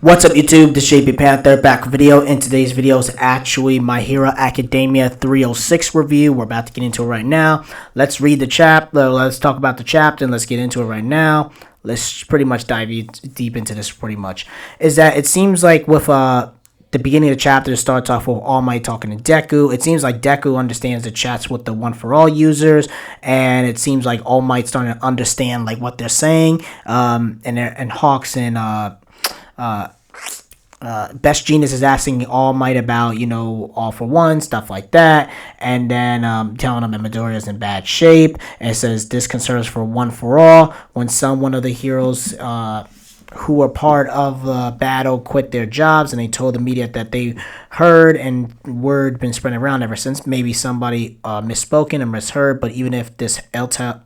What's up YouTube, this is JP Panther back with a video. In today's video is actually My Hero Academia 306 review. We're about to get into it right now. Let's read the chapter, let's talk about the chapter and let's get into it right now. Let's pretty much dive deep into this pretty much. Is that it seems like with the beginning of the chapter starts off with All Might talking to Deku. It seems like Deku understands the chats with the One For All users, and it seems like All Might's starting to understand like what they're saying. And Hawks and Best Genius is asking All Might about, All For One, stuff like that, and then telling him that Midoriya is in bad shape, and it says this concerns for One For All. When one of the heroes who were part of the battle quit their jobs, and they told the media that they heard, and word been spreading around ever since. Maybe somebody misspoken or misheard, but even if this intel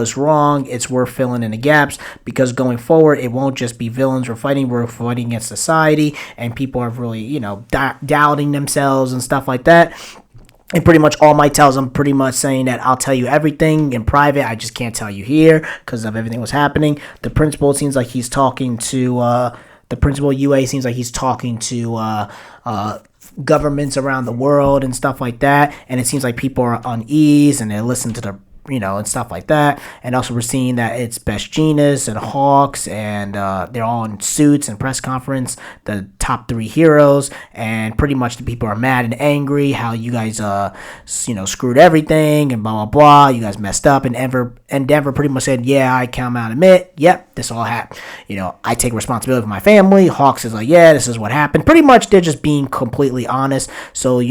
is wrong, it's worth filling in the gaps, because going forward it won't just be villains we're fighting against society, and people are really doubting themselves and stuff like that. And pretty much All Might tells him, pretty much saying that I'll tell you everything in private, I just can't tell you here because of everything was happening. The principal seems like he's talking to the principal UA seems like he's talking to governments around the world and stuff like that, and it seems like people are unease and they listen to the and stuff like that. And also we're seeing that it's Best Genius and Hawks, and they're all in suits and press conference, the top 3 heroes, and pretty much the people are mad and angry how you guys screwed everything and blah blah blah, you guys messed up. And Denver pretty much said, yeah, I come out and admit, yep, this all happened, I take responsibility for my family. Hawks is like, yeah, this is what happened. Pretty much they're just being completely honest, so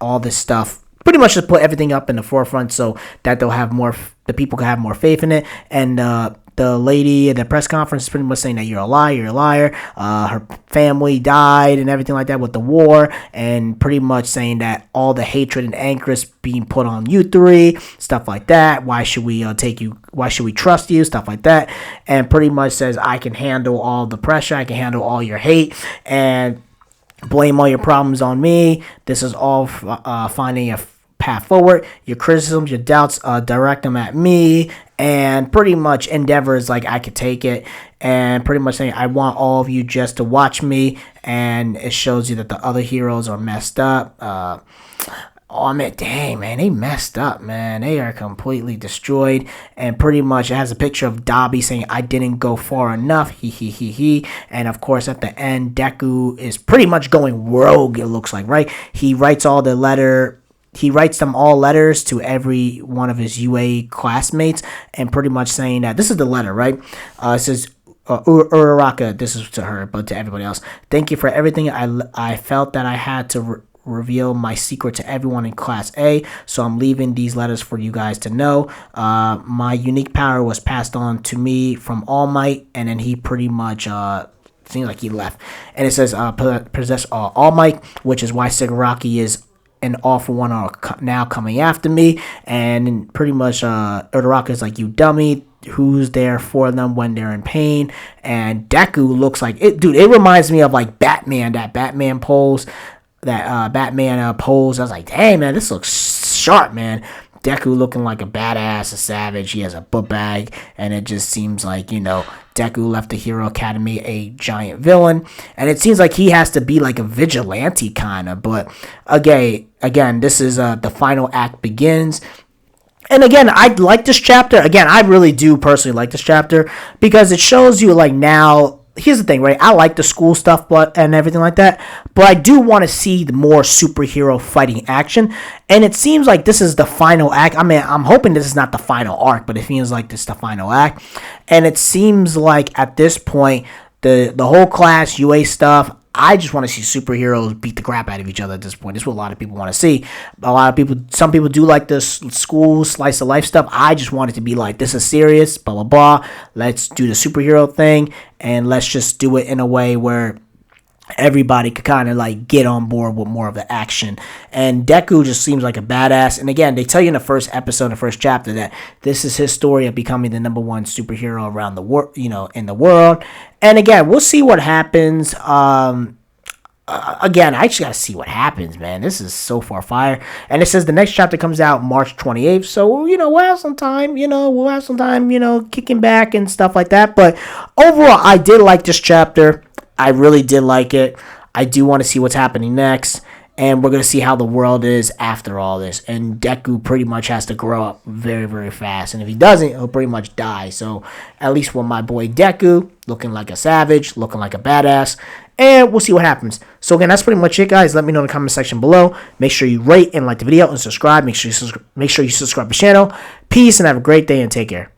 all this stuff pretty much just put everything up in the forefront so that the people can have more faith in it. And the lady at the press conference is pretty much saying that you're a liar. Her family died and everything like that with the war, and pretty much saying that all the hatred and anger is being put on you 3, stuff like that. Why should we why should we trust you, stuff like that. And pretty much says, I can handle all the pressure, I can handle all your hate, and blame all your problems on me. This is all finding a path forward. Your criticisms, your doubts, direct them at me. And pretty much Endeavor is like, I could take it, and pretty much saying, I want all of you just to watch me. And it shows you that the other heroes are messed up. Oh man, dang man, they messed up, man. They are completely destroyed. And pretty much it has a picture of Dobby saying, I didn't go far enough, he. And of course at the end, Deku is pretty much going rogue, it looks like, right? He writes them all letters to every one of his UA classmates, and pretty much saying that this is the letter, right? It says, Uraraka, this is to her, but to everybody else. Thank you for everything. I felt that I had to reveal my secret to everyone in Class A, so I'm leaving these letters for you guys to know. My unique power was passed on to me from All Might, and then he pretty much seems like he left. And it says, possess All Might, which is why Shigaraki is and All For One are now coming after me. And pretty much Uraraka is like, you dummy, who's there for them when they're in pain? And Deku looks like it, dude. It reminds me of like Batman, that Batman pose, pose. I was like, dang man, this looks sharp, man. Deku looking like a badass, a savage. He has a book bag, and it just seems like, Deku left the Hero Academy a giant villain, and it seems like he has to be like a vigilante kind of. But again, this is the final act begins. And again, I like this chapter. Again, I really do personally like this chapter, because it shows you like now. Here's the thing, right? I like the school stuff and everything like that, but I do want to see the more superhero fighting action. And it seems like this is the final act. I mean, I'm hoping this is not the final arc, but it feels like this is the final act. And it seems like at this point, the whole class UA stuff, I just want to see superheroes beat the crap out of each other at this point. This is what a lot of people want to see. Some people do like the school slice of life stuff. I just want it to be like, this is serious, blah, blah, blah. Let's do the superhero thing, and let's just do it in a way where everybody could kind of like get on board with more of the action. And Deku just seems like a badass. And again, they tell you in the first episode, the first chapter, that this is his story of becoming the #1 superhero around the world, in the world. And again, we'll see what happens. again, I just gotta see what happens, man. This is so far fire. And it says the next chapter comes out March 28th. So, we'll have some time, kicking back and stuff like that. But overall, I did like this chapter. I really did like it. I do want to see what's happening next. And we're going to see how the world is after all this. And Deku pretty much has to grow up very, very fast. And if he doesn't, he'll pretty much die. So at least with my boy Deku, looking like a savage, looking like a badass. And we'll see what happens. So again, that's pretty much it, guys. Let me know in the comment section below. Make sure you rate and like the video and subscribe. Make sure you subscribe to the channel. Peace and have a great day and take care.